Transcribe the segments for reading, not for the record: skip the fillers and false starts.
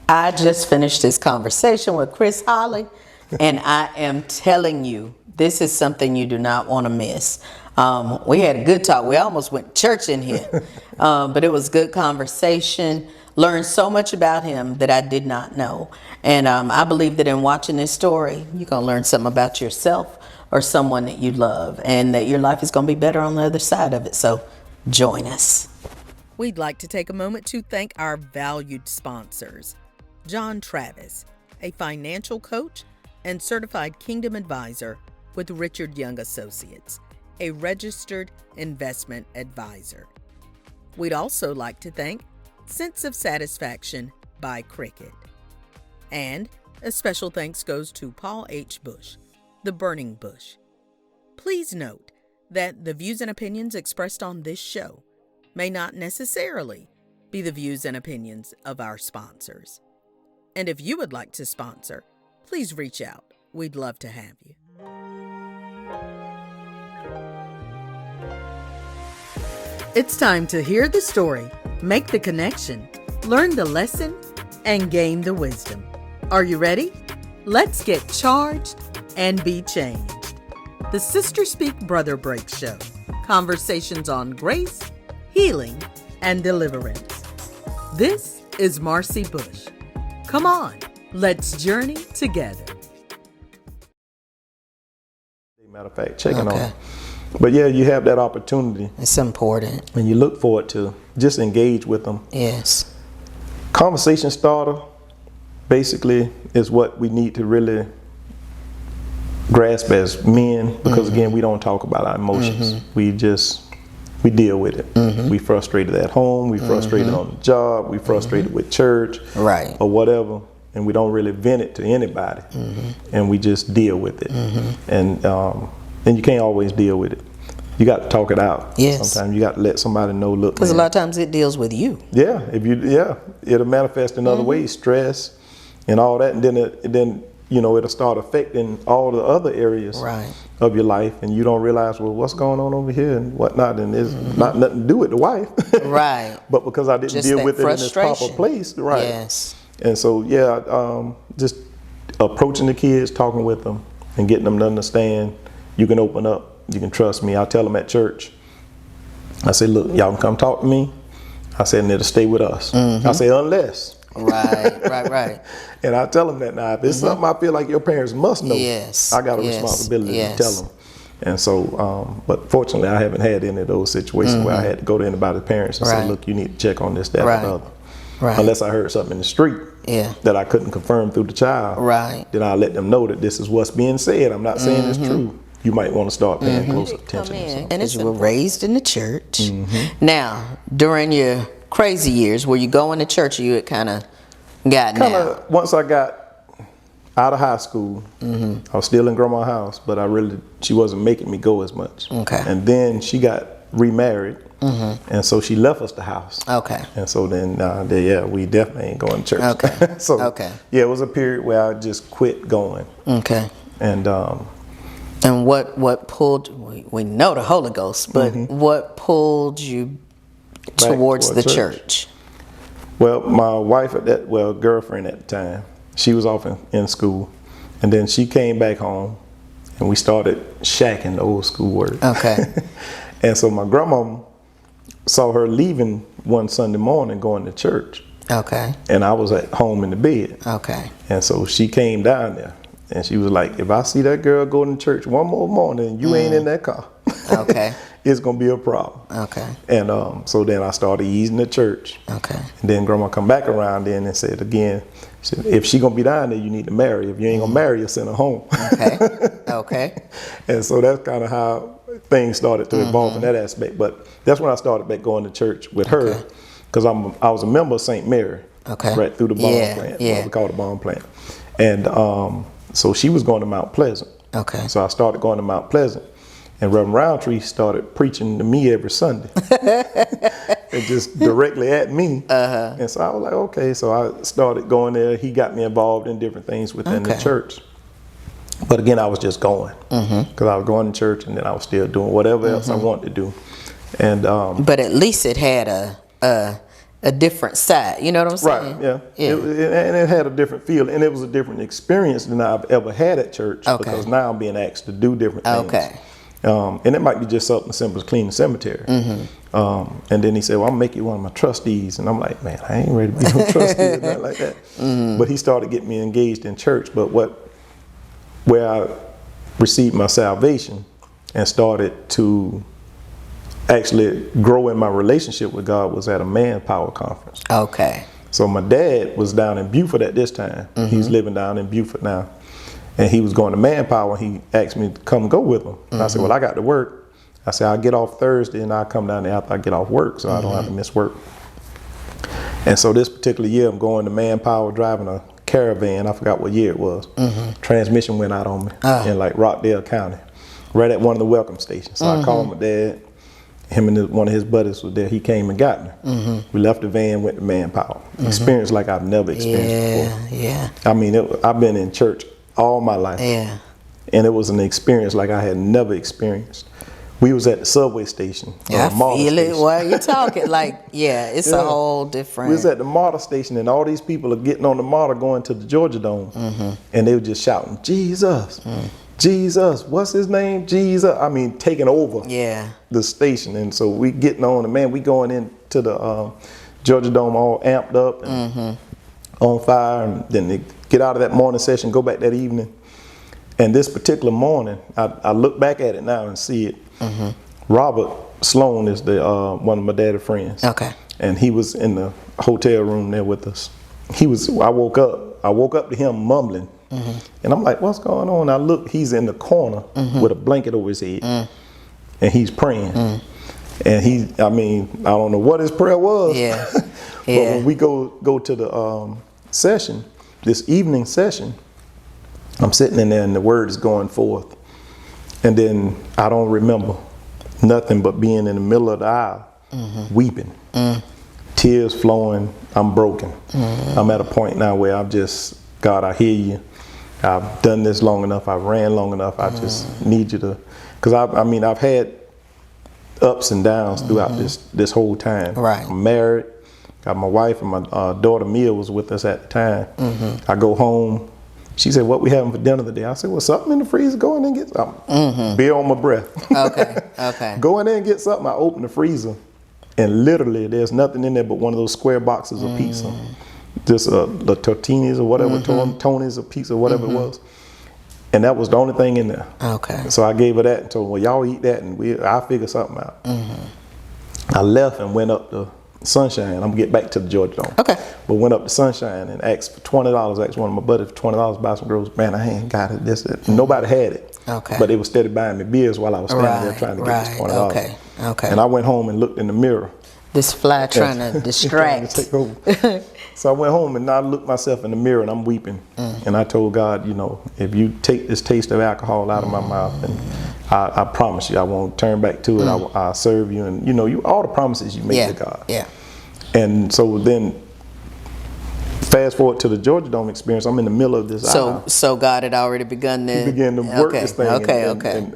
I just finished this conversation with Chris Holley, and I am telling you, this is something you do not want to miss. We had a good talk. We almost went to church in here, but it was good conversation. Learned so much about him that I did not know. And I believe that in watching this story, you're going to learn something about yourself or someone that you love, and that your life is going to be better on the other side of it. So join us. We'd like to take a moment to thank our valued sponsors. John Travis, a financial coach and certified Kingdom advisor with Richard Young Associates, a registered investment advisor. We'd also like to thank Sense of Satisfaction by Cricket. And a special thanks goes to Paul H. Bush, the Burning Bush. Please note that the views and opinions expressed on this show may not necessarily be the views and opinions of our sponsors. And if you would like to sponsor, please reach out. We'd love to have you. It's time to hear the story, make the connection, learn the lesson, and gain the wisdom. Are you ready? Let's get charged and be changed. The Sister Speak Brother Break Show. Conversations on grace, healing, and deliverance. This is Marcy Bush. Come on, let's journey together. Matter of fact, checking on. But yeah, you have that opportunity. It's important. And you look forward to just engage with them. Yes. Conversation starter basically is what we need to really grasp as men, because again, we don't talk about our emotions. We deal with it. We frustrated at home, we frustrated on the job, we frustrated with church, right, or whatever, and we don't really vent it to anybody, and we just deal with it. And you can't always deal with it. You got to talk it out. Yes. Sometimes you got to let somebody know, look, because a lot of times it deals with you. Yeah, it'll manifest in other ways, stress and all that, and then it'll start affecting all the other areas of your life, and you don't realize, well, what's going on over here and whatnot, and it's not nothing to do with the wife, right? But because I didn't just deal with it in its proper place, right? Yes. And so just approaching the kids, talking with them, and getting them to understand. You can open up. You can trust me. I tell them at church. I say, look, y'all can come talk to me. I said, and it'll stay with us. I say, unless. Right. And I tell them that now. If it's something I feel like your parents must know, I got a responsibility to tell them. And so, but fortunately, I haven't had any of those situations where I had to go to anybody's parents and say, look, you need to check on this, that, or the other. Unless I heard something in the street that I couldn't confirm through the child, then I let them know that this is what's being said. I'm not saying it's true. You might want to start paying close attention. And you were raised in the church. Now, during your crazy years, were you going to church, or you had kind of gotten out? Once I got out of high school, I was still in grandma's house, but she wasn't making me go as much. And then she got remarried, and so she left us the house. And so then, we definitely ain't going to church. So yeah, it was a period where I just quit going. And what pulled? We know the Holy Ghost, but what pulled you towards the church? Well, my wife girlfriend at the time, she was off in school, and then she came back home, and we started shacking, the old school word. And so my grandma saw her leaving one Sunday morning going to church. And I was at home in the bed. And so she came down there. And she was like, if I see that girl going to church one more morning and you ain't in that car, it's going to be a problem. And so then I started easing the church. And then grandma come back around then and said again, if she going to be down there, you need to marry. If you ain't going to marry, you'll send her home. And so that's kind of how things started to evolve in that aspect. But that's when I started back going to church with her, because I was a member of St. Mary, right through the bond plant, what we call the bond plant. And so she was going to Mount Pleasant. So I started going to Mount Pleasant. And Reverend Roundtree started preaching to me every Sunday. And just directly at me. And so I was like, okay. So I started going there. He got me involved in different things within the church. But again, I was just going. Because I was going to church, and then I was still doing whatever else I wanted to do. And but at least it had a different side. You know what I'm saying? Right, yeah. Yeah. And it had a different feel, and it was a different experience than I've ever had at church, because now I'm being asked to do different things. Okay. And it might be just something simple as clean the cemetery. And then he said, well, I'll make you one of my trustees. And I'm like, man, I ain't ready to be no trustee or nothing like that. But he started getting me engaged in church. But where I received my salvation and started to actually grow in my relationship with God was at a Manpower conference. Okay. So my dad was down in Beaufort at this time. He's living down in Beaufort now. And he was going to Manpower, and he asked me to come go with him. And I said, well, I got to work. I said, I'll get off Thursday, and I'll come down there after I get off work, so I don't have to miss work. And so this particular year, I'm going to Manpower, driving a Caravan. I forgot what year it was. Transmission went out on me in like Rockdale County, right at one of the welcome stations. So I called my dad. Him and one of his buddies was there. He came and got me. We left the van, went to Manpower. Experience like I've never experienced before. Yeah. I mean, I've been in church all my life. Yeah. And it was an experience like I had never experienced. We was at the subway station. I feel it while you're talking. Like, it's a whole different. We was at the MARTA station, and all these people are getting on the MARTA going to the Georgia Dome. And they were just shouting, Jesus, Jesus, what's his name? Jesus. I mean, taking over the station. And so we getting on, and man, we going into the Georgia Dome all amped up and on fire. And then they get out of that morning session, go back that evening. And this particular morning, I look back at it now and see it. Robert Sloan is the one of my dad's friends. Okay. And he was in the hotel room there with us. I woke up to him mumbling. And I'm like, what's going on? I look, he's in the corner with a blanket over his head. And he's praying. And I don't know what his prayer was. But when we go to the session, this evening session, I'm sitting in there and the word is going forth. And then I don't remember nothing but being in the middle of the aisle, weeping, tears flowing. I'm broken. I'm at a point now where I'm just, God, I hear you. I've done this long enough. I've ran long enough. I just need you to, because I've had ups and downs throughout this whole time. Right. I'm married. Got my wife and my daughter Mia was with us at the time. I go home. She said, what we having for dinner today? I said, well, something in the freezer. Go in there and get something. Beer on my breath. Okay. Go in there and get something. I open the freezer, and literally there's nothing in there but one of those square boxes of pizza. Just the tortinis or whatever, Tony's or pizza, whatever it was. And that was the only thing in there. Okay. So I gave her that and told her, well, y'all eat that and I'll figure something out. I left and went up to Sunshine. I'm gonna get back to the Georgia Dome. Okay. But went up to Sunshine and asked for $20. Asked one of my buddies for $20 to buy some groceries. Man, I ain't got it. That. Nobody had it. Okay. But they were steady buying me beers while I was standing there trying to get this $20. Okay. And I went home and looked in the mirror. This fly trying to distract. Take over. So I went home and I looked myself in the mirror and I'm weeping. And I told God, if you take this taste of alcohol out of my mouth, and I promise you I won't turn back to it. I'll serve you, and you all the promises you make to God. Yeah. And so then, fast forward to the Georgia Dome experience. I'm in the middle of this. So God had already begun to. He began to work this thing.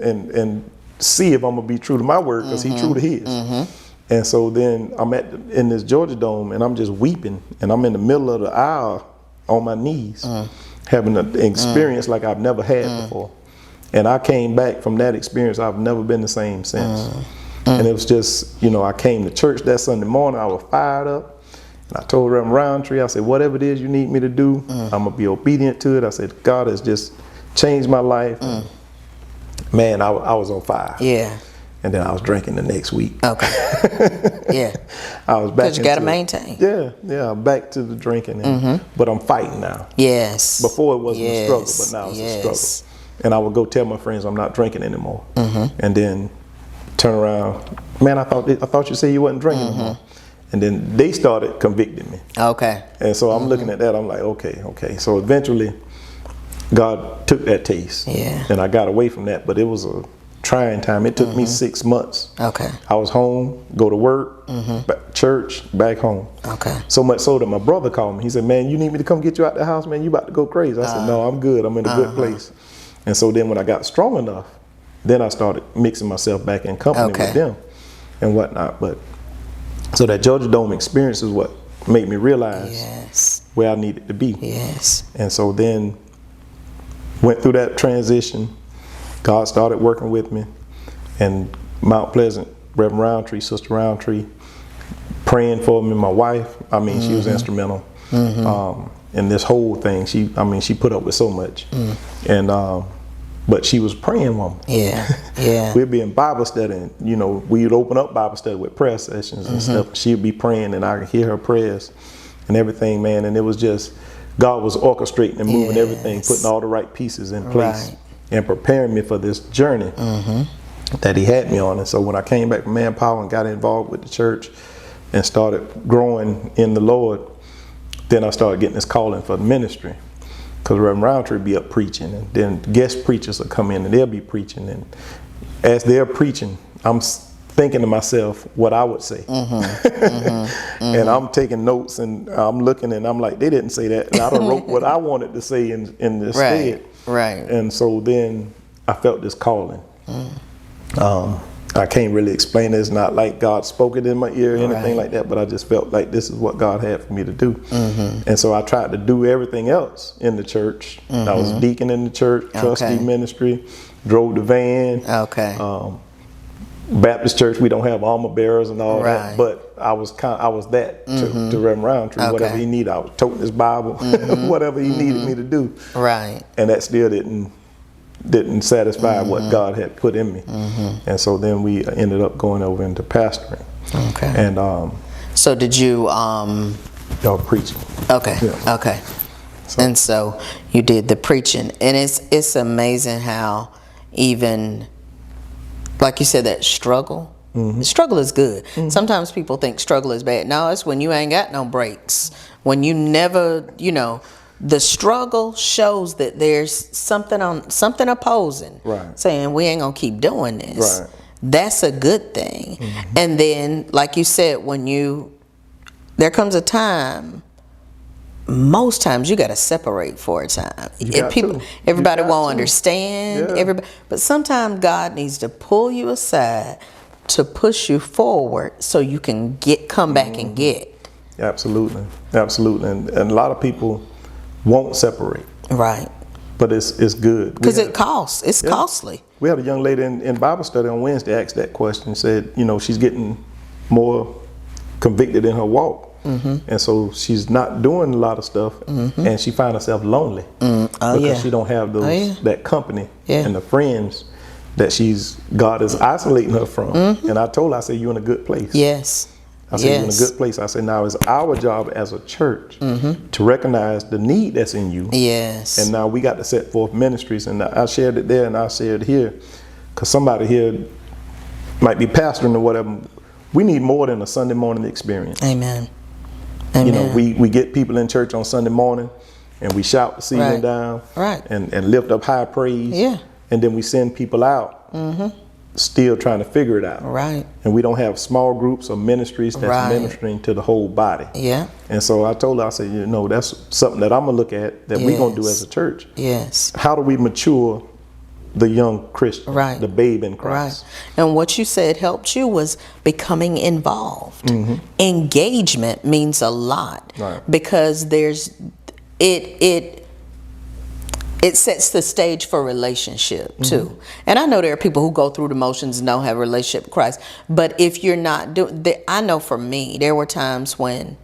And see if I'm gonna be true to my word, because He's true to His. And so then I'm in this Georgia Dome, and I'm just weeping, and I'm in the middle of the aisle on my knees, having an experience like I've never had before. And I came back from that experience. I've never been the same since. And it was just, I came to church that Sunday morning. I was fired up, and I told Reverend Roundtree, I said, whatever it is you need me to do, I'm gonna be obedient to it. I said, God has just changed my life. Man, I was on fire. Yeah. And then I was drinking the next week. Okay. Yeah. I was back. Because you got to maintain. Yeah. Back to the drinking. But I'm fighting now. Yes. Before it wasn't a struggle, but now it's a struggle. And I would go tell my friends I'm not drinking anymore. And then turn around, man, I thought you said you wasn't drinking anymore. And then they started convicting me. Okay. And so I'm looking at that. I'm like, okay. So eventually, God took that taste. Yeah. And I got away from that, but it was a trying time. It took me 6 months. Okay. I was home, go to work, church, back home. Okay. So much so that my brother called me. He said, man, you need me to come get you out the house, man? You about to go crazy. I said, no, I'm good. I'm in a good place. And so then when I got strong enough, then I started mixing myself back in company with them and whatnot. But so that Georgia Dome experience is what made me realize Yes. where I needed to be. Yes. And so then went through that transition. God started working with me, and Mount Pleasant, Reverend Roundtree, Sister Roundtree, praying for me. My wife, I mean, she was instrumental in this whole thing. She put up with so much, and but she was praying woman. Yeah, yeah. We'd be in Bible study, and we'd open up Bible study with prayer sessions and stuff. She'd be praying, and I could hear her prayers and everything, man. And it was just God was orchestrating and moving everything, putting all the right pieces in place, and preparing me for this journey that He had me on. And so when I came back from Manpower and got involved with the church and started growing in the Lord, then I started getting this calling for the ministry. Because Reverend Roundtree be up preaching, and then guest preachers will come in and they'll be preaching. And as they're preaching, I'm thinking to myself what I would say. And I'm taking notes, and I'm looking, and I'm like, they didn't say that. And I done wrote what I wanted to say in this stead. Right. And so then I felt this calling. I can't really explain it. It's not like God spoke it in my ear or anything like that, but I just felt like this is what God had for me to do. And so I tried to do everything else in the church. I was deacon in the church, trustee ministry, drove the van. Baptist church, we don't have armor bearers and all that, but I was that to Reverend Roundtree. Whatever he needed, I was toting his Bible, whatever he needed me to do. And that still didn't satisfy what God had put in me. And so then we ended up going over into pastoring. And so did you y'all preaching. And so you did the preaching, and it's amazing how, even like you said, that struggle, struggle is good. Sometimes people think struggle is bad. No, it's when you ain't got no breaks, when you never, the struggle shows that there's something opposing, saying we ain't gonna keep doing this. That's a good thing. And then, like you said, there comes a time, most times you got to separate for a time. Everybody won't understand. Everybody, but sometimes God needs to pull you aside to push you forward so you can come back and get. Absolutely. And a lot of people won't separate. But it's good. Because it costs. It's costly. We had a young lady in Bible study on Wednesday asked that question, said, she's getting more convicted in her walk. And so she's not doing a lot of stuff, and she finds herself lonely because she don't have that company and the friends that God is isolating her from. And I told her, I said, you're in a good place. I said, you're in a good place. I said, now it's our job as a church to recognize the need that's in you. And now we got to set forth ministries. And I shared it there and I shared it here, because somebody here might be pastoring or whatever. We need more than a Sunday morning experience. Amen. We get people in church on Sunday morning and we shout the ceiling down and lift up high praise. And then we send people out still trying to figure it out. And we don't have small groups or ministries that's ministering to the whole body. And so I told her, I said, that's something that I'm going to look at, that we're going to do as a church. How do we mature the young Christian, the babe in Christ? And what you said helped you was becoming involved. Engagement means a lot, because it sets the stage for relationship too. And I know there are people who go through the motions and don't have a relationship with Christ, but if you're not doing, I know for me, there were times when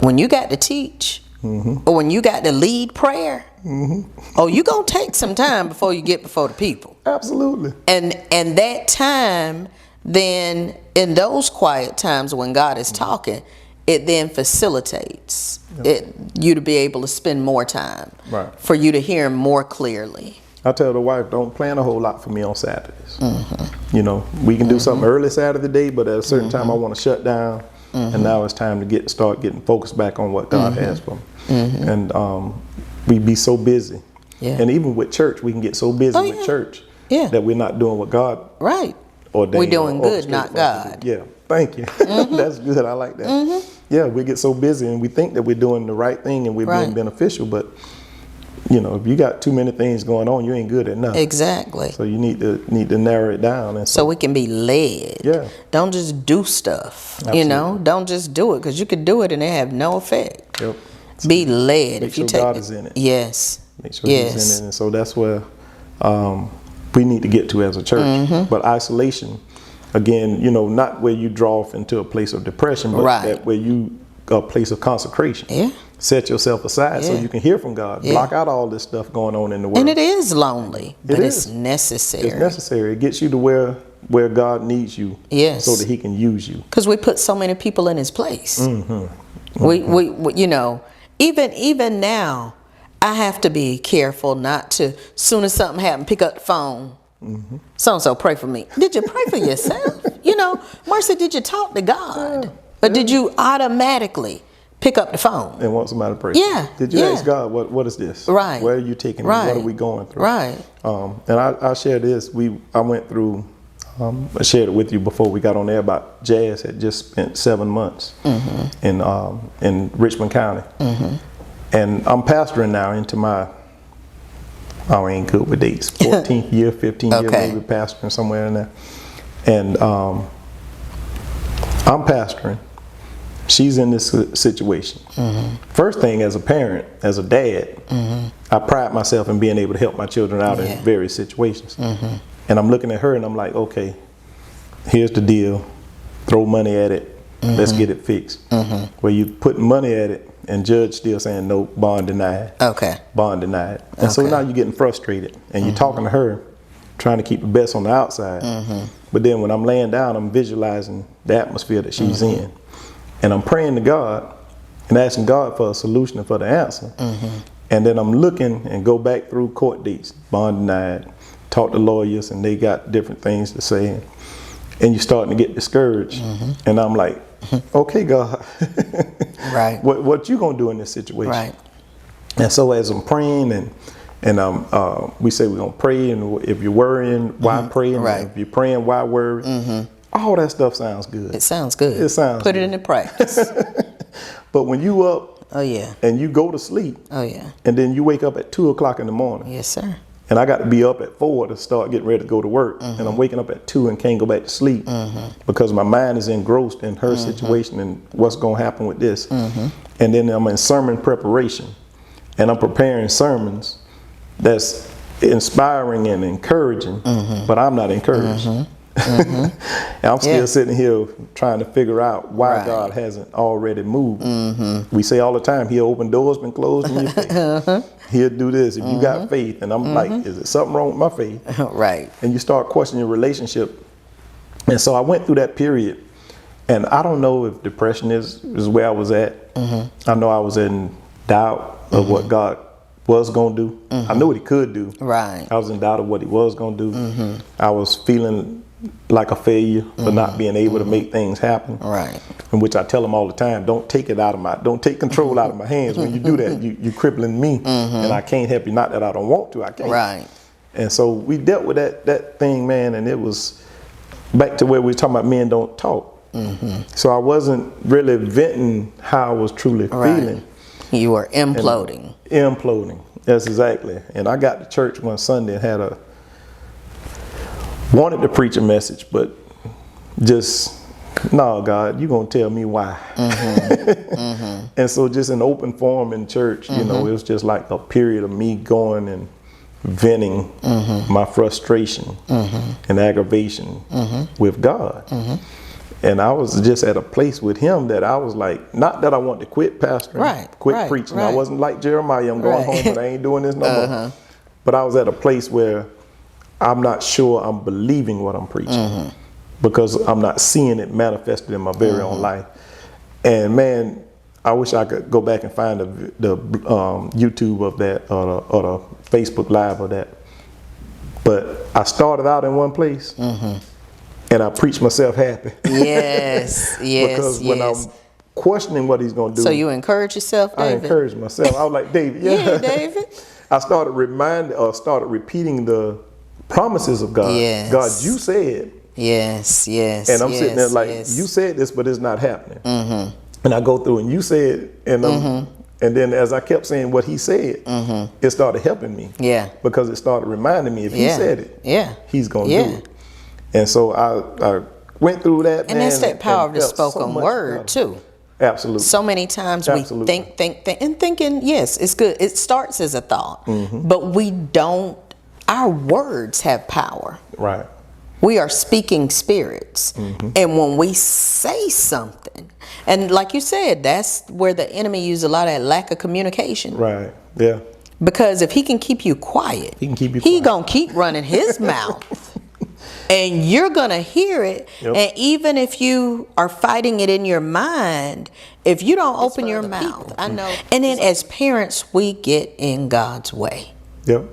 you got to teach, or when you got to lead prayer, you gonna take some time before you get before the people. Absolutely. And that time, then in those quiet times when God is talking, it then facilitates you to be able to spend more time, for you to hear Him more clearly. I tell the wife, don't plan a whole lot for me on Saturdays. We can do something early Saturday day, but at a certain time I want to shut down, and now it's time to start getting focused back on what God has for me. And we be so busy, and even with church, we can get so busy with church that we're not doing what God ordained. We're doing good, not God. Thank you. That's good. I like that. We get so busy and we think that we're doing the right thing and we're being beneficial, but if you got too many things going on, you ain't good at nothing. Exactly. So you need to narrow it down, and so we can be led. Yeah. Don't just do stuff. Absolutely. Don't just do it, because you could do it and it have no effect. Yep. Be led. Make If you sure take God is in it. Yes. Make sure He's in it, and so that's where we need to get to as a church. But isolation, again, not where you draw off into a place of depression, but that where you a place of consecration. Yeah. Set yourself aside so you can hear from God. Yeah. Block out all this stuff going on in the world. And it is lonely, but it's is. necessary. It's necessary. It gets you to where God needs you. Yes. So that He can use you. Because we put so many people in His place. We even now, I have to be careful not to, soon as something happens, pick up the phone. So-and-so, pray for me. Did you pray for yourself? Marcy, did you talk to God? Or did you automatically pick up the phone and want somebody to pray? Yeah. Did you ask God, what is this? Right. Where are you taking me? Right. What are we going through? Right. And I share this. I went through, I shared it with you before we got on there about Jazz had just spent 7 months in Richmond County. And I'm pastoring now into my, I ain't good with dates, 14th year, 15th year, maybe pastoring somewhere in there. And I'm pastoring. She's in this situation. First thing, as a parent, as a dad, I pride myself in being able to help my children out in various situations. And I'm looking at her and I'm like, okay, here's the deal. Throw money at it. Let's get it fixed. Where you put money at it and judge still saying no, bond denied. Bond denied. And so now you're getting frustrated and you're talking to her, trying to keep the best on the outside. But then when I'm laying down, I'm visualizing the atmosphere that she's in. And I'm praying to God and asking God for a solution and for the answer. And then I'm looking and go back through court dates, bond denied, talk to lawyers, and they got different things to say. And you're starting to get discouraged. And I'm like, okay, God, what you gonna do in this situation? Right. And so as I'm praying and we say we're gonna pray, and if you're worrying, why pray? And if you're praying, why worry? All that stuff sounds good. It sounds good. It sounds Put good. it into practice. But when you up and you go to sleep and then you wake up at 2 o'clock in the morning. Yes, sir. And I got to be up at 4 to start getting ready to go to work. And I'm waking up at 2 and can't go back to sleep because my mind is engrossed in her situation and what's going to happen with this. And then I'm in sermon preparation and I'm preparing sermons that's inspiring and encouraging, but I'm not encouraged. And I'm still sitting here trying to figure out why God hasn't already moved. We say all the time, He'll open doors been closed in your face. He'll do this if you got faith. And I'm like, is it something wrong with my faith? And you start questioning your relationship. And so I went through that period, and I don't know if depression is where I was at. I know I was in doubt of what God was going to do. I knew what He could do. I was in doubt of what He was going to do. I was feeling like a failure for not being able to make things happen. In which I tell them all the time, don't take control out of my hands. When you do that, you crippling me, and I can't help you. Not that I don't want to, I can't. And so we dealt with that thing, man, and it was back to where we were talking about men don't talk. So I wasn't really venting how I was truly feeling. You were imploding. Imploding, that's exactly. And I got to church one Sunday and wanted to preach a message, but just, no, God, you gonna tell me why. And so just an open forum in church, it was just like a period of me going and venting my frustration and aggravation with God. And I was just at a place with Him that I was like, not that I want to quit pastoring, quit preaching. I wasn't like Jeremiah, I'm going home, but I ain't doing this no more. But I was at a place where I'm not sure I'm believing what I'm preaching because I'm not seeing it manifested in my very own life. And man, I wish I could go back and find the YouTube of that or the Facebook Live of that. But I started out in one place and I preached myself happy. Because when I'm questioning what He's going to do. So you encourage yourself, David? I encourage myself. I was like, David, David. I started repeating the promises of God. God, you said. And I'm sitting there like, you said this, but it's not happening. And I go through and you said, and And then as I kept saying what he said, it started helping me. Yeah. Because it started reminding me if he said it, he's going to do it. And so I went through that. And that's that power of the spoken word too. Absolutely. So many times we think, and thinking, yes, it's good. It starts as a thought, but we don't, our words have power. Right. We are speaking spirits. And when we say something, and like you said, that's where the enemy uses a lot of that lack of communication. Right. Yeah. Because if he can keep you quiet, he gonna keep running his mouth. And you're going to hear it. And even if you are fighting it in your mind, if you don't open your mouth, I know. And then as parents, we get in God's way. Yep.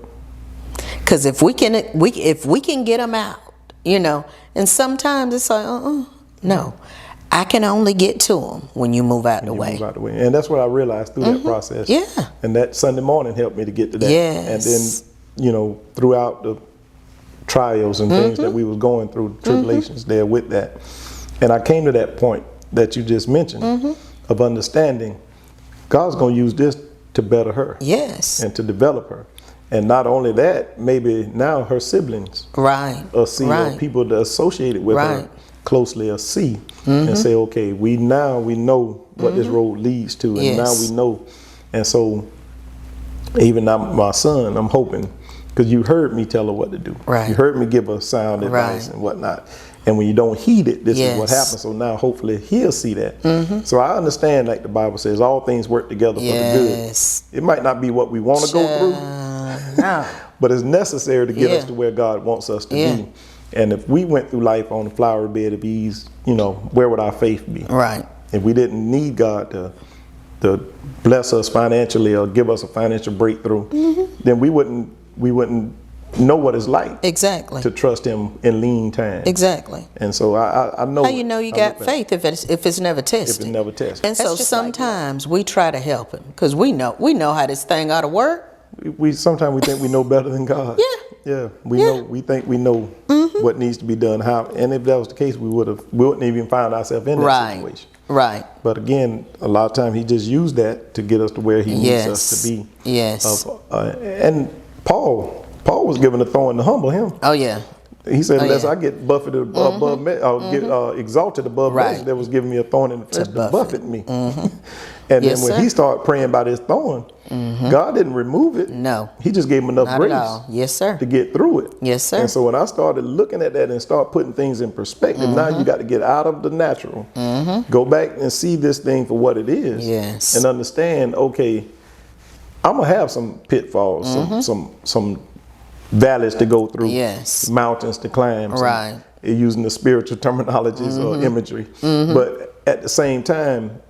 Because if we can get them out, you know, and sometimes it's like, no. I can only get to them when you move out the way. Move out the way. And that's what I realized through that process. Yeah. And that Sunday morning helped me to get to that. Yes. And then, you know, throughout the trials and things that we was going through, tribulations there with that. And I came to that point that you just mentioned of understanding God's going to use this to better her. Yes. And to develop her. And not only that, maybe now her siblings will see, or people that are associated with her closely will see and say, okay, we know what this road leads to, and now we know. And so even now my son, I'm hoping, because you heard me tell her what to do. Right. You heard me give her sound advice and whatnot. And when you don't heed it, this is what happens. So now hopefully he'll see that. So I understand, like the Bible says, all things work together for the good. It might not be what we want to go through, but it's necessary to get us to where God wants us to be. And if we went through life on a flowery bed of ease, you know, where would our faith be? Right. If we didn't need God to bless us financially or give us a financial breakthrough, then we wouldn't know what it's like to trust him in lean times. Exactly. And so I know. How you know you got faith if it's never tested? If it's never tested. And so sometimes we try to help him because we know how this thing ought to work. We sometimes we think we know better than God. Yeah. We think we know what needs to be done. How, and if that was the case, we wouldn't even find ourselves in that situation. Right. But again, a lot of times he just used that to get us to where he needs us to be. Yes. And Paul was given a thorn to humble him. Oh yeah. He said, unless I get buffeted above, get exalted above measure, that was giving me a thorn in the flesh to buffet me. And then when he started praying about his thorn, God didn't remove it. No. He just gave him enough grace to get through it. Yes, sir. And so when I started looking at that and start putting things in perspective, now you got to get out of the natural, go back and see this thing for what it is, and understand, okay, I'm going to have some pitfalls, some valleys to go through, mountains to climb, using the spiritual terminologies or imagery. But at the same time,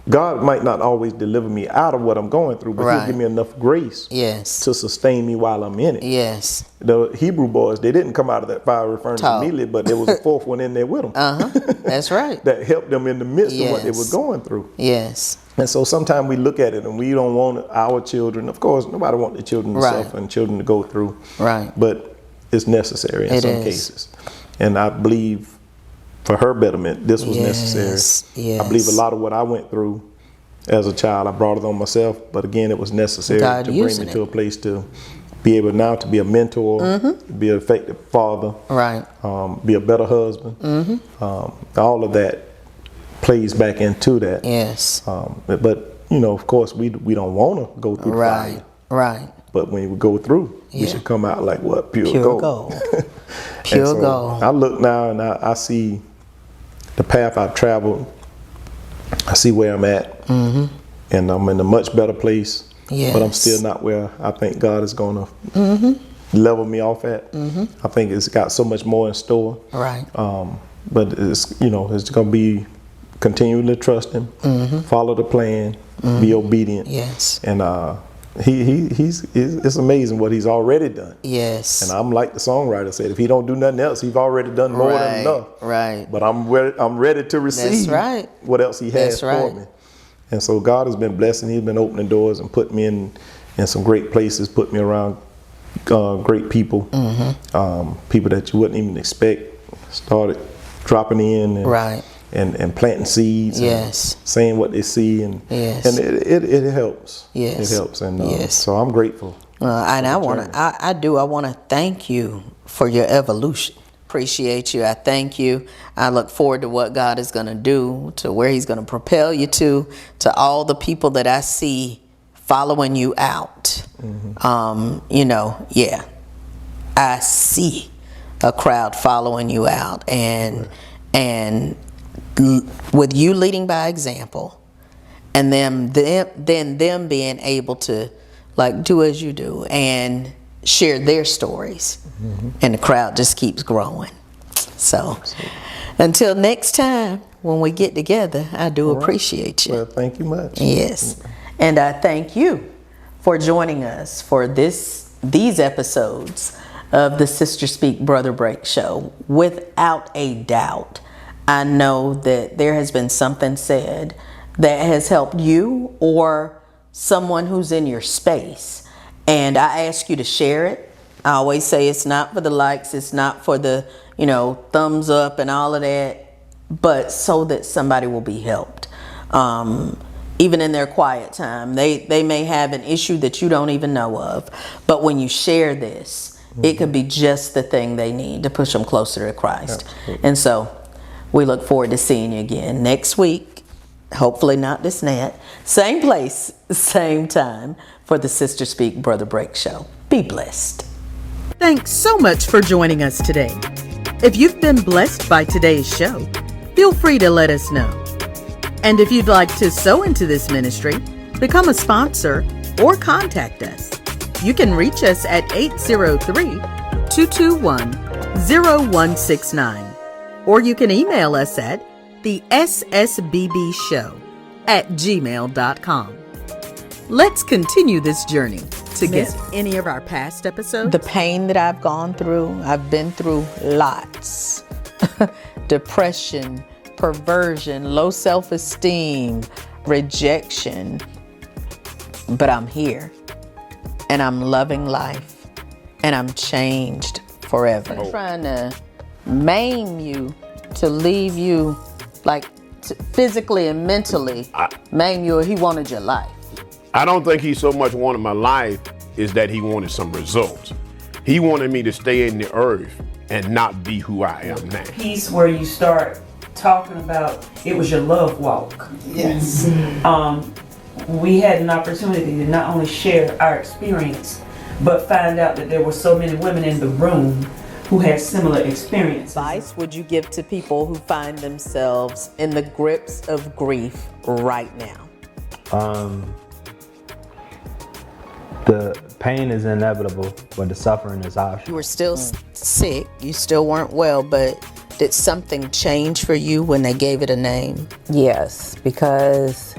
God might not always deliver me out of what I'm going through, but he'll give me enough grace to sustain me while I'm in it. Yes. The Hebrew boys, they didn't come out of that fiery furnace immediately, but there was a fourth one in there with them. That's right. That helped them in the midst of what they were going through. Yes. And so sometimes we look at it and we don't want our children, of course, nobody wants their children to suffer and children to go through. Right. But it's necessary in some cases. And I believe for her betterment, this was necessary. I believe a lot of what I went through as a child, I brought it on myself. But again, it was necessary to bring me to a place to be able now to be a mentor, be an effective father, be a better husband. All of that plays back into that. Yes. But you know, of course, we don't want to go through fire. Right. But when we go through, we should come out like what? Pure gold. Pure gold. I look now and I see the path I've traveled. I see where I'm at, and I'm in a much better place. Yes. But I'm still not where I think God is going to level me off at. I think it's got so much more in store. Right. But it's it's going to be continuing to trust Him, follow the plan, be obedient. Yes. And it's amazing what He's already done. Yes. And I'm like the songwriter said, if He don't do nothing else, He's already done more than enough. Right. But I'm ready to receive what else He has for me. And so God has been blessing. He's been opening doors and put me in some great places, put me around great people, people that you wouldn't even expect. Started dropping in and planting seeds. Yes. And saying what they see, and Yes. and it helps. Yes. It helps, and Yes. so I'm grateful. And I want to, I want to thank you for your evolution. Appreciate you. I thank you. I look forward to what God is going to do, to where He's going to propel you to all the people that I see following you out. I see a crowd following you out, and with you leading by example, and then them being able to like do as you do and share their stories, and the crowd just keeps growing. So until next time when we get together, I do appreciate you. Well, thank you much. Yes, and I thank you for joining us for these episodes of the Sister Speak Brother Break show. Without a doubt, I know that there has been something said that has helped you or someone who's in your space, and I ask you to share it. I always say it's not for the likes, it's not for the thumbs up and all of that, but so that somebody will be helped. Even in their quiet time, they may have an issue that you don't even know of, but when you share this, it could be just the thing they need to push them closer to Christ. Absolutely. And so we look forward to seeing you again next week. Hopefully not this net. Same place, same time for the Sister Speak Brother Break show. Be blessed. Thanks so much for joining us today. If you've been blessed by today's show, feel free to let us know. And if you'd like to sow into this ministry, become a sponsor, or contact us, you can reach us at 803-221-0169. Or you can email us at the ssbbshow@gmail.com. Let's continue this journey together. Miss any of our past episodes? The pain that I've gone through, I've been through lots. Depression, perversion, low self-esteem, rejection. But I'm here, and I'm loving life, and I'm changed forever. I'm trying to maim you, to leave you physically and mentally maim you. He wanted your life. I don't think he so much wanted my life is that he wanted some results. He wanted me to stay in the earth and not be who I am now. Piece where you start talking about it was your love walk. Yes. We had an opportunity to not only share our experience, but find out that there were so many women in the room who had similar experiences. Advice would you give to people who find themselves in the grips of grief right now? The pain is inevitable, but the suffering is optional. You were still sick, you still weren't well, but did something change for you when they gave it a name? Yes, because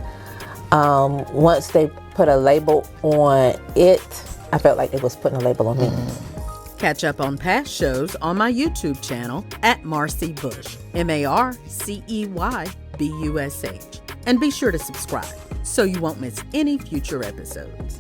once they put a label on it, I felt like it was putting a label on me. Catch up on past shows on my YouTube channel at Marcy Bush, MarceyBush. And be sure to subscribe so you won't miss any future episodes.